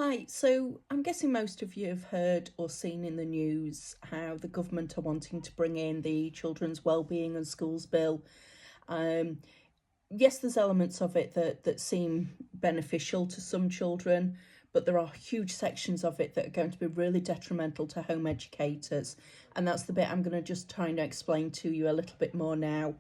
Hi, so I'm guessing most of you have heard or seen in the news how the government are wanting to bring in the Children's Wellbeing and Schools Bill. Um, yes, there's elements of it that seem beneficial to some children, but there are huge sections of it that are going to be really detrimental to home educators. And that's the bit I'm going to just try and explain to you a little bit more now.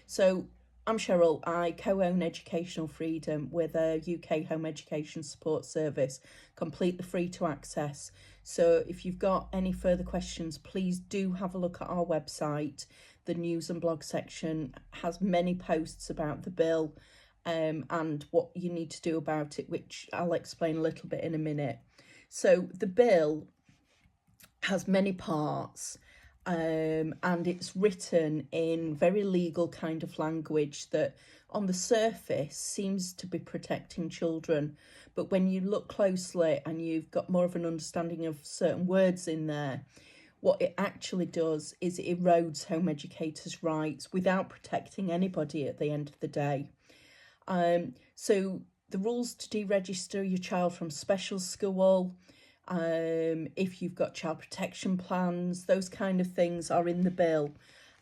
So I'm Cheryl. I co-own Educational Freedom with a UK home education support service, completely free to access. So if you've got any further questions, please do have a look at our website. The news and blog section has many posts about the bill and what you need to do about it, which I'll explain a little bit in a minute. So the bill has many parts, and it's written in very legal kind of language that on the surface seems to be protecting children, but when you look closely and you've got more of an understanding of certain words in there, what it actually does is it erodes home educators' rights without protecting anybody at the end of the day. So the rules to deregister your child from special school, if you've got child protection plans, those kind of things are in the bill,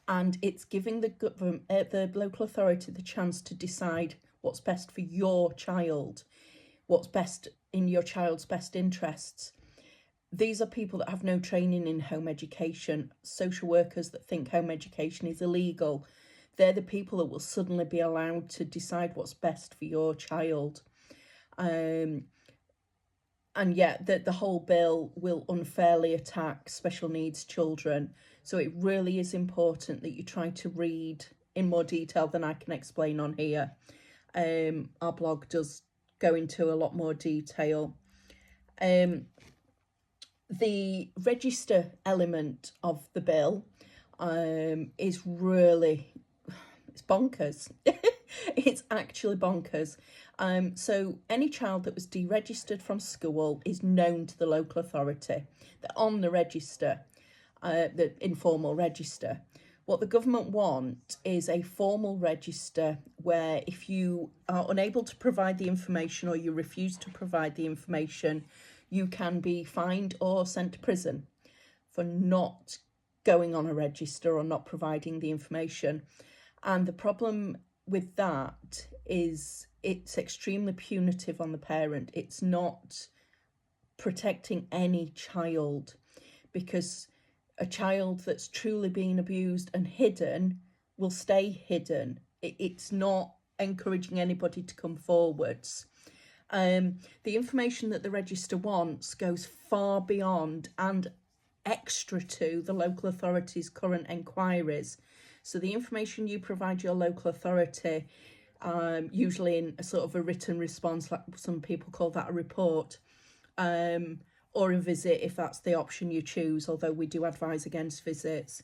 and it's giving the government, the local authority, the chance to decide what's best for your child, what's best in your child's best interests. These are people that have no training in home education, social workers that think home education is illegal. They're the people that will suddenly be allowed to decide what's best for your child. And yet the whole bill will unfairly attack special needs children. So it really is important that you try to read in more detail than I can explain on here. Our blog does go into a lot more detail. The register element of the bill is really, it's bonkers. It's actually bonkers. So any child that was deregistered from school is known to the local authority. They're on the register, the informal register. What the government want is a formal register where if you are unable to provide the information or you refuse to provide the information, you can be fined or sent to prison for not going on a register or not providing the information. And the problem with that is it's extremely punitive on the parent. It's not protecting any child, because a child that's truly being abused and hidden will stay hidden. It's not encouraging anybody to come forwards. The information that the register wants goes far beyond and extra to the local authority's current enquiries. So the information you provide your local authority, usually in a sort of a written response, like some people call that a report, or a visit if that's the option you choose, although we do advise against visits.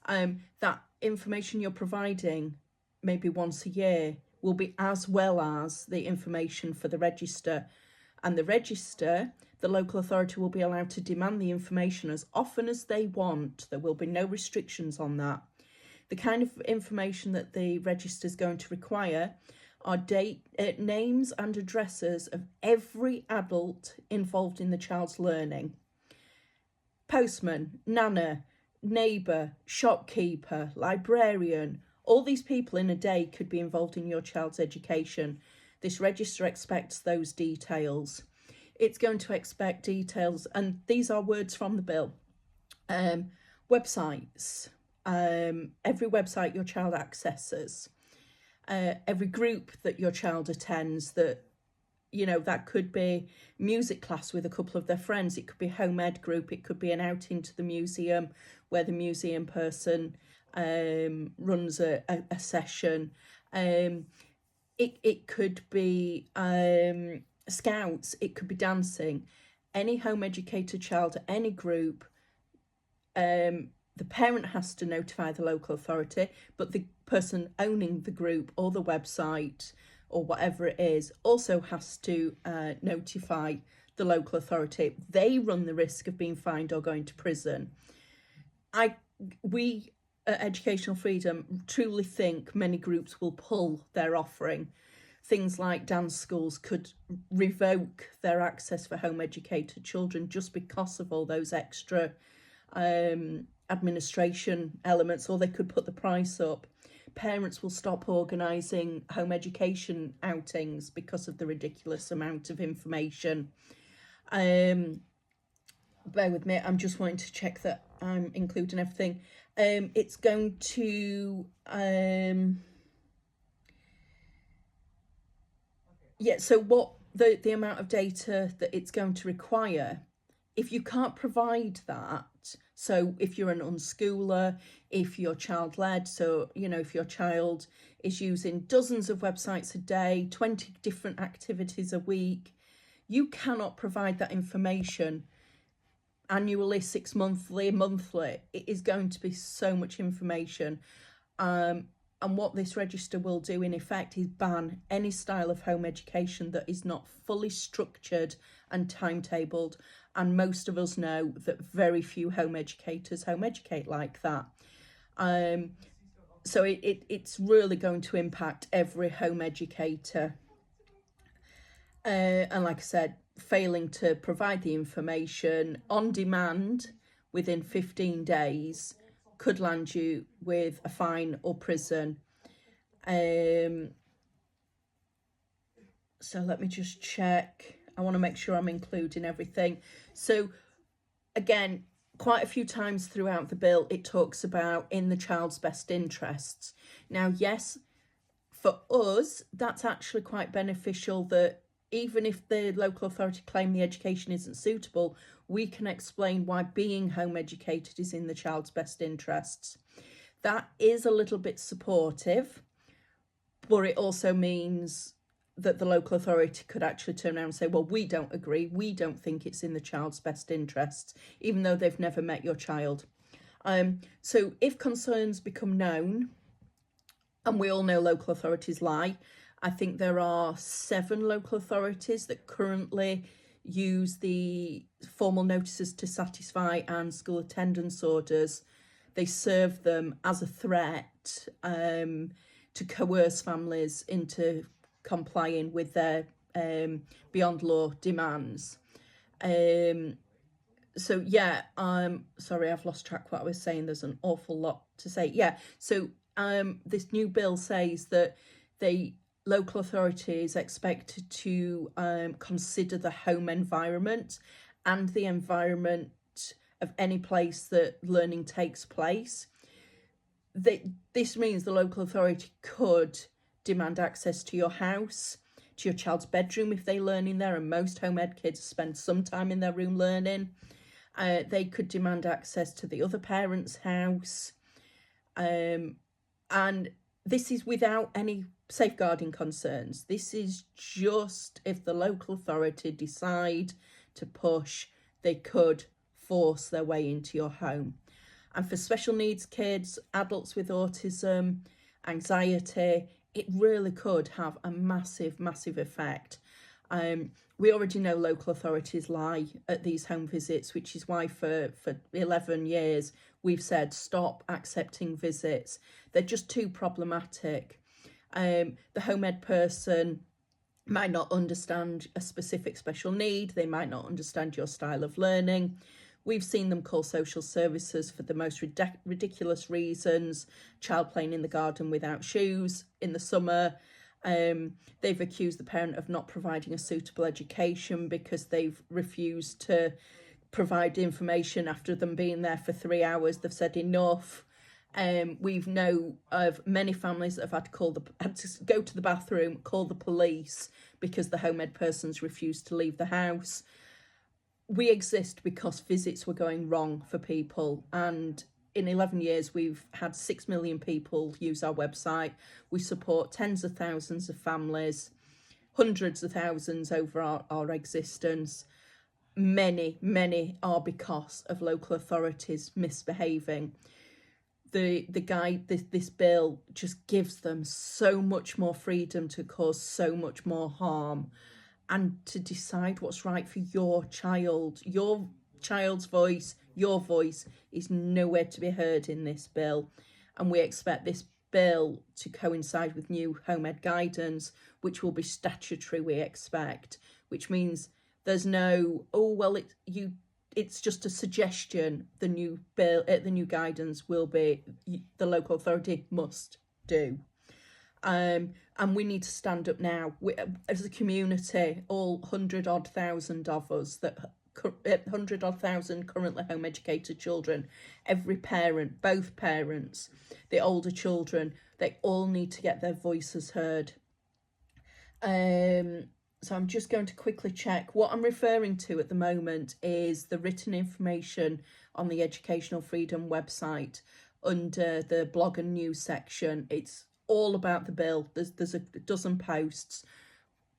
That information you're providing maybe once a year will be as well as the information for the register. And the register, the local authority will be allowed to demand the information as often as they want. There will be no restrictions on that. The kind of information that the register is going to require are names and addresses of every adult involved in the child's learning. Postman, nana, neighbour, shopkeeper, librarian, all these people in a day could be involved in your child's education. This register expects those details. It's going to expect details, and these are words from the bill. Websites, every website your child accesses, every group that your child attends, that that could be music class with a couple of their friends, it could be home ed group, it could be an outing to the museum where the museum person runs a session. It could be scouts, it could be dancing. Any home educated child at any group, the parent has to notify the local authority, but the person owning the group or the website or whatever it is also has to notify the local authority. They run the risk of being fined or going to prison. We at Educational Freedom truly think many groups will pull their offering things like dance schools could revoke their access for home educated children just because of all those extra administration elements, or they could put the price up. Parents will stop organising home education outings because of the ridiculous amount of information. Bear with me, I'm just wanting to check that I'm including everything. It's going to so what the amount of data that it's going to require, if you can't provide that, so if you're an unschooler, if you're child-led, so, you know, if your child is using dozens of websites a day, 20 different activities a week, you cannot provide that information annually, 6 monthly, monthly. It is going to be so much information. And what this register will do in effect is ban any style of home education that is not fully structured and timetabled. And most of us know that very few home educators home educate like that. So it's really going to impact every home educator. And like I said, failing to provide the information on demand within 15 days could land you with a fine or prison. So let me just check. I want to make sure I'm including everything. So again, quite a few times throughout the bill, it talks about in the child's best interests. Now, yes, for us, that's actually quite beneficial, that even if the local authority claim the education isn't suitable, we can explain why being home educated is in the child's best interests. That is a little bit supportive, but it also means that the local authority could actually turn around and say, well, we don't agree, we don't think it's in the child's best interests, even though they've never met your child. So if concerns become known, and we all know local authorities lie, I think there are 7 local authorities that currently use the formal notices to satisfy and school attendance orders. They serve them as a threat to coerce families into complying with their beyond law demands. So yeah, sorry, I've lost track what I was saying. There's an awful lot to say. Yeah, so this new bill says that local authorities expected to consider the home environment and the environment of any place that learning takes place. This means the local authority could demand access to your house, to your child's bedroom if they learn in there, and most home ed kids spend some time in their room learning. They could demand access to the other parent's house. And this is without any safeguarding concerns. This is just if the local authority decide to push, they could force their way into your home. And for special needs kids, adults with autism, anxiety, it really could have a massive, massive effect. We already know local authorities lie at these home visits, which is why for 11 years we've said stop accepting visits. They're just too problematic. The home ed person might not understand a specific special need. They might not understand your style of learning. We've seen them call social services for the most ridiculous reasons. Child playing in the garden without shoes in the summer. They've accused the parent of not providing a suitable education because they've refused to provide information after them being there for 3 hours. They've said enough. We've know of many families that have had to go to the bathroom, call the police because the home ed person's refused to leave the house. We exist because visits were going wrong for people, and in 11 years we've had 6 million people use our website. We support tens of thousands of families, hundreds of thousands over our existence. Many are because of local authorities misbehaving. This bill just gives them so much more freedom to cause so much more harm and to decide what's right for your child. Your child's voice, your voice is nowhere to be heard in this bill. And we expect this bill to coincide with new home ed guidance, which will be statutory, we expect, which means there's no, oh, well, it's just a suggestion. The new bill, the new guidance will be the local authority must do. And we need to stand up now. As a community, all 100-odd thousand of us, that 100-odd thousand currently home educated children, every parent, both parents, the older children, they all need to get their voices heard. So I'm just going to quickly check. What I'm referring to at the moment is the written information on the Educational Freedom website under the blog and news section. It's all about the bill. There's a dozen posts.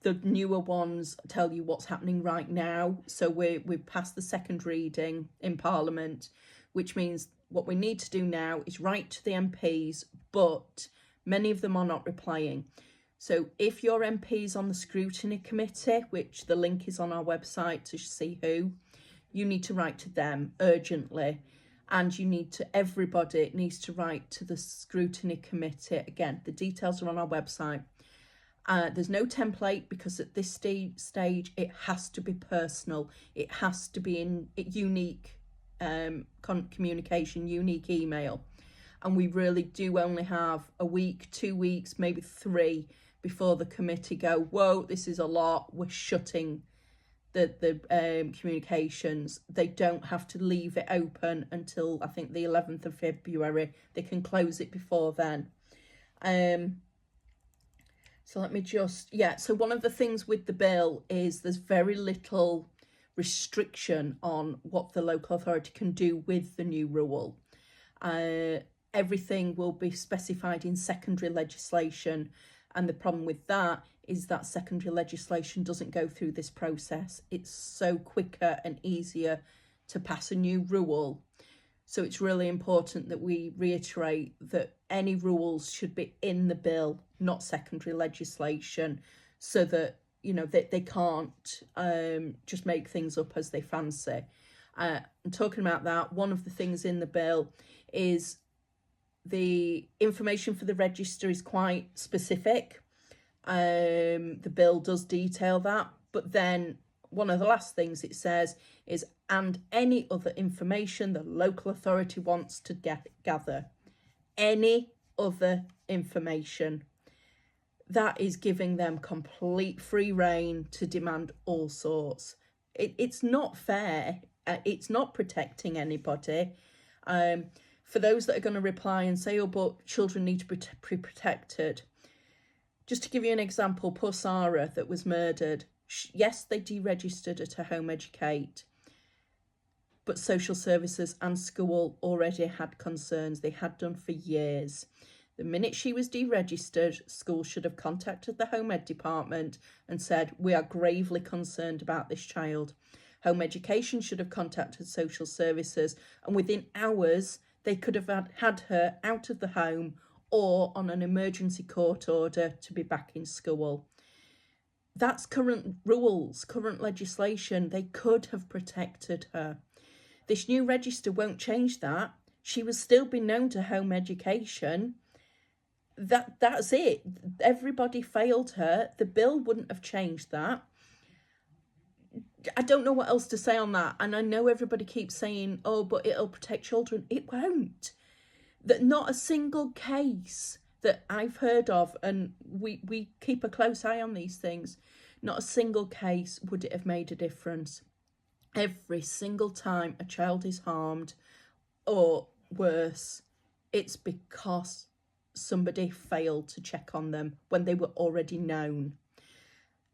The newer ones tell you what's happening right now. So we've passed the second reading in Parliament, which means what we need to do now is write to the MPs, but many of them are not replying. So if your MP is on the scrutiny committee, which the link is on our website to see who, you need to write to them urgently. And you need to, everybody needs to write to the scrutiny committee. Again, the details are on our website. There's no template because at this stage, it has to be personal. It has to be in unique communication, unique email. And we really do only have a week, 2 weeks, maybe 3 before the committee go, whoa, this is a lot, we're shutting the communications. They don't have to leave it open until I think the 11th of February. They can close it before then. So let me just, so one of the things with the bill is there's very little restriction on what the local authority can do with the new rule. Everything will be specified in secondary legislation, and the problem with that is that secondary legislation doesn't go through this process. It's so quicker and easier to pass a new rule. So it's really important that we reiterate that any rules should be in the bill, not secondary legislation, so that, you know, they can't just make things up as they fancy. And talking about that, one of the things in the bill is the information for the register is quite specific. The bill does detail that, but then one of the last things it says is, and any other information the local authority wants to gather. Any other information. That is giving them complete free rein to demand all sorts. It's not fair. It's not protecting anybody. For those that are going to reply and say, oh, but children need to be protected. Just to give you an example, poor Sarah that was murdered. Yes, they deregistered her to home educate, but social services and school already had concerns. They had done for years. The minute she was deregistered, school should have contacted the home ed department and said, we are gravely concerned about this child. Home education should have contacted social services, and within hours, they could have had her out of the home or on an emergency court order to be back in school. That's current rules, current legislation. They could have protected her. This new register won't change that. She will still be known to home education. That's it. Everybody failed her. The bill wouldn't have changed that. I don't know what else to say on that. And I know everybody keeps saying, oh, but it'll protect children. It won't. That not a single case that I've heard of, and we keep a close eye on these things, not a single case would it have made a difference. Every single time a child is harmed, or worse, it's because somebody failed to check on them when they were already known.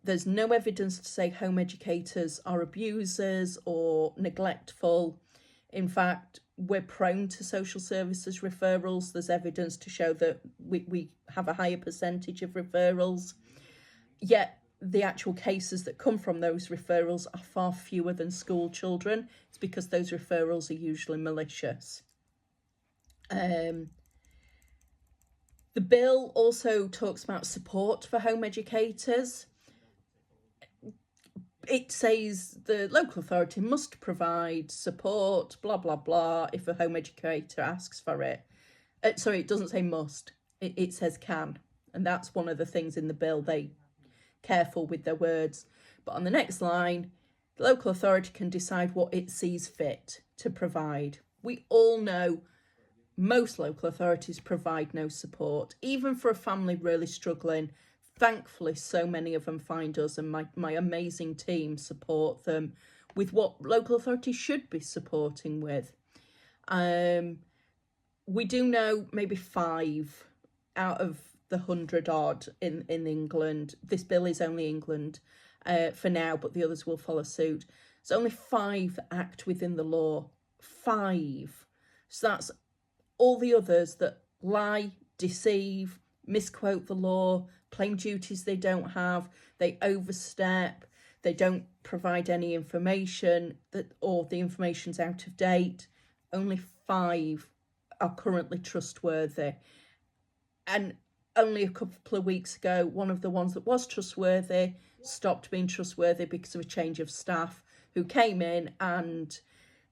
There's no evidence to say home educators are abusers or neglectful. In fact, we're prone to social services referrals. There's evidence to show that we have a higher percentage of referrals. Yet the actual cases that come from those referrals are far fewer than school children. It's because those referrals are usually malicious. The bill also talks about support for home educators. It says the local authority must provide support, blah, blah, blah, if a home educator asks for it. Sorry, it doesn't say must. It says can, and that's one of the things in the bill. They careful with their words. But on the next line, the local authority can decide what it sees fit to provide. We all know most local authorities provide no support, even for a family really struggling. Thankfully, so many of them find us, and my amazing team support them with what local authorities should be supporting with. We do know maybe 5 out of the 100 odd in England. This bill is only England for now, but the others will follow suit. It's only 5 that act within the law. 5. So that's all the others that lie, deceive, misquote the law, claim duties they don't have, they overstep, they don't provide any information, or the information's out of date. Only 5 are currently trustworthy. And only a couple of weeks ago, one of the ones that was trustworthy stopped being trustworthy because of a change of staff who came in and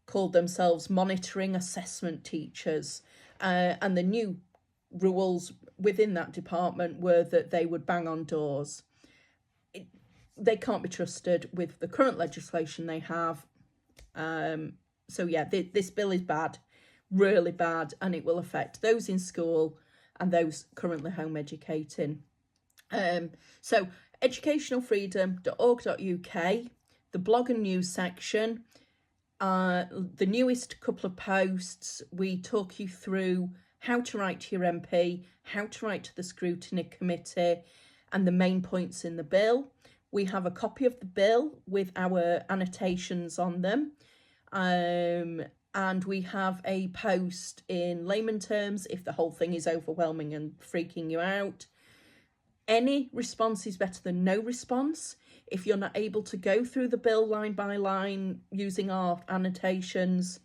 called themselves monitoring assessment teachers. And the new rules within that department were that they would bang on doors. They can't be trusted with the current legislation they have. So yeah, this bill is bad, really bad, and it will affect those in school and those currently home educating. So educationalfreedom.org.uk, the blog and news section, the newest couple of posts, we talk you through how to write to your MP, how to write to the scrutiny committee, and the main points in the bill. We have a copy of the bill with our annotations on them. And we have a post in layman terms if the whole thing is overwhelming and freaking you out. Any response is better than no response. If you're not able to go through the bill line by line using our annotations,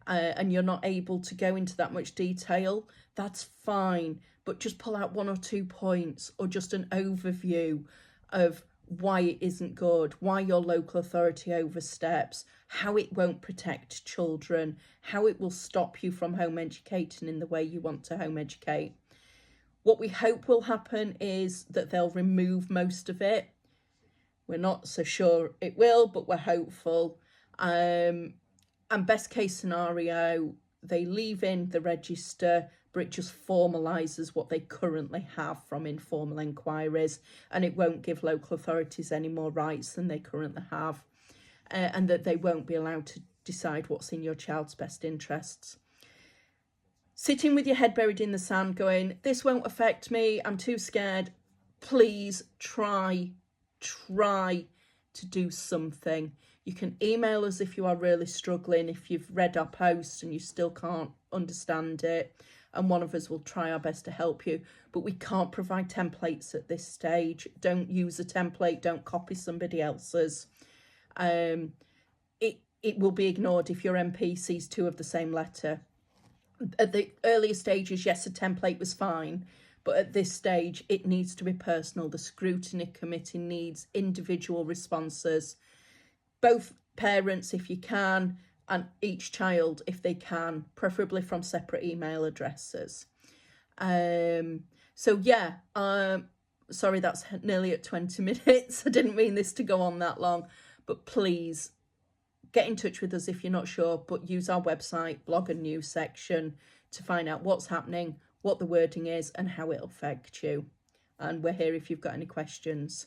and you're not able to go into that much detail, that's fine. But just pull out 1 or 2 points, or just an overview of why it isn't good, why your local authority oversteps, how it won't protect children, how it will stop you from home educating in the way you want to home educate. What we hope will happen is that they'll remove most of it. We're not so sure it will, but we're hopeful. And best case scenario, they leave in the register, but it just formalises what they currently have from informal inquiries, and it won't give local authorities any more rights than they currently have, and that they won't be allowed to decide what's in your child's best interests. Sitting with your head buried in the sand going, this won't affect me, I'm too scared. Please try to do something. You can email us if you are really struggling, if you've read our post and you still can't understand it, and one of us will try our best to help you. But we can't provide templates at this stage. Don't use a template, don't copy somebody else's. It will be ignored if your MP sees 2 of the same letter. At the earlier stages, yes, a template was fine, but at this stage, it needs to be personal. The scrutiny committee needs individual responses, both parents if you can, and each child if they can, preferably from separate email addresses. So yeah, sorry, that's nearly at 20 minutes. I didn't mean this to go on that long, but please get in touch with us if you're not sure, but use our website, blog and news section to find out what's happening, what the wording is, and how it'll affect you. And we're here if you've got any questions.